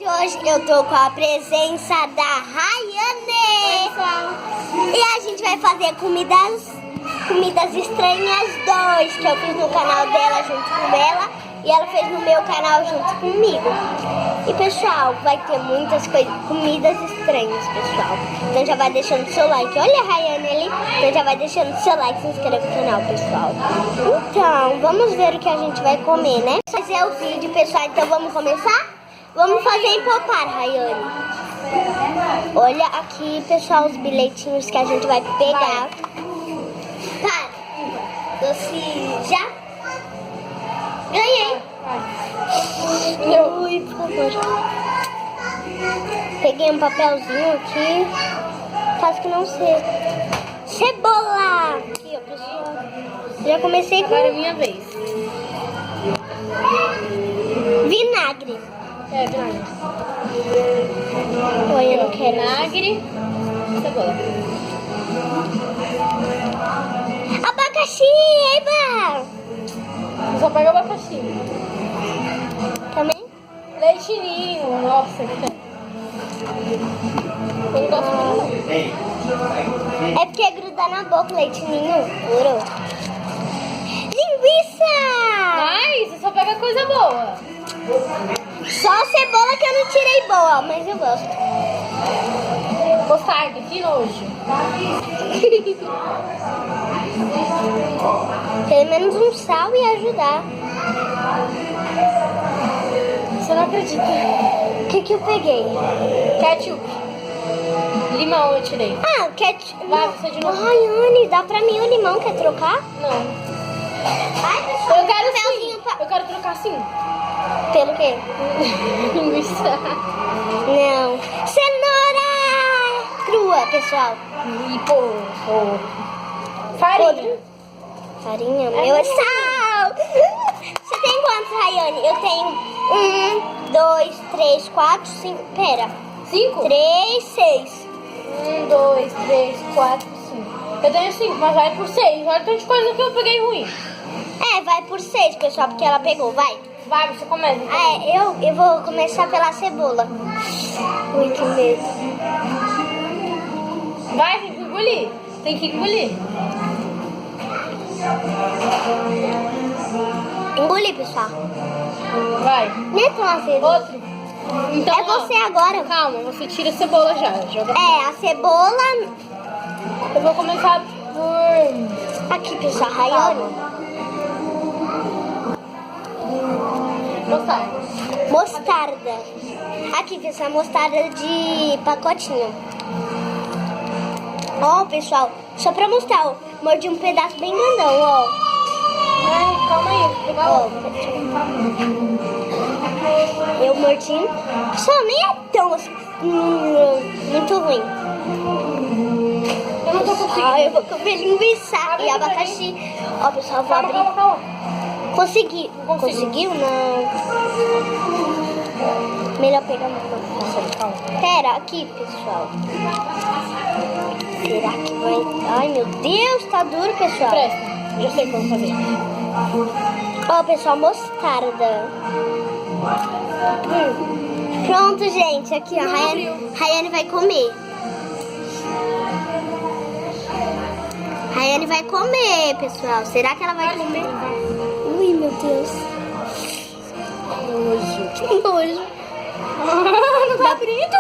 Hoje eu tô com a presença da Rayane. E a gente vai fazer comidas estranhas 2, que eu fiz no canal dela junto com ela e ela fez no meu canal junto comigo. E pessoal, vai ter muitas comidas estranhas, pessoal. Então já vai deixando seu like. Olha a Rayane ali. Então já vai deixando seu like e se inscreve no canal, pessoal. Então, vamos ver o que a gente vai comer, né? Fazer o vídeo, pessoal. Então vamos começar? Vamos fazer empopar, Rayane. Olha aqui, pessoal, os bilhetinhos que a gente vai pegar. Para. Doce já. Ganhei. Ui, por favor. Peguei um papelzinho aqui. Quase que não sei. Cebola. Aqui, ó, pessoal. Já comecei com... Agora é minha vez. Vinagre. É, vinagre. Oi, eu não quero. Vinagre. Cebola. Abacaxi, eba! Só pega abacaxi. Também? Leite ninho. Nossa, que tem. Eu não gosto muito. É porque gruda na boca, leite ninho puro. Linguiça! Mas você só pega coisa boa. Só cebola que eu não tirei boa, mas eu gosto. Mostarda, que nojo. Pelo menos um sal ia ajudar. Você não acredita. O que eu peguei? Ketchup. Limão eu tirei. Ah, ketchup. Vai, você de novo. Rayane, dá pra mim o limão, quer trocar? Não. Ai, pessoal, Eu quero papelzinho sim. Eu quero trocar sim. Pelo quê? Linguiça. Não. Cenoura crua, pessoal. E pô. Farinha. Farinha, meu é sal. Você tem quantos, Rayane? Eu tenho 1, 2, 3, 4, 5. Pera. 5? 3, 6. 1, 2, 3, 4, 5. Eu tenho 5, mas vai por 6. Olha tanta coisa que eu peguei ruim. É, vai por 6, pessoal, porque ela pegou. Vai. Vai, você começa. Ah, é, eu vou começar pela cebola. Ui, que medo. Vai, tem que engolir. Tem que engolir. Engoli, pessoal. Vai. Meta uma cebola. Outro. Então, É você agora. Calma, você tira a cebola já. Joga. É, a cebola... Eu vou começar por... Aqui, pessoal, Rayane. Mostarda. Mostarda. Aqui, pessoal, mostarda de pacotinho. Ó, pessoal, só pra mostrar, ó, mordi um pedaço bem grandão, ó. Ai, calma aí, vou pegar Ó, outro. eu mordi. Pessoal, nem é tão assim, muito ruim. Eu não tô conseguindo. Ah, eu vou comer linguiça e abacaxi. Ó, pessoal, vou abrir. Calma. Consegui. Não consigo. Conseguiu? Não. Melhor pegar uma maçã. Calma. Pera, aqui, pessoal. Será que vai... Ai, meu Deus, tá duro, pessoal. Presta, já sei o que eu vou fazer. Ó, pessoal, mostarda. Pronto, gente. Aqui, ó. Rayane vai comer. Rayane vai comer, pessoal. Será que ela vai comer? Ui, meu Deus. Nojo. Que nojo. Não tá abrindo.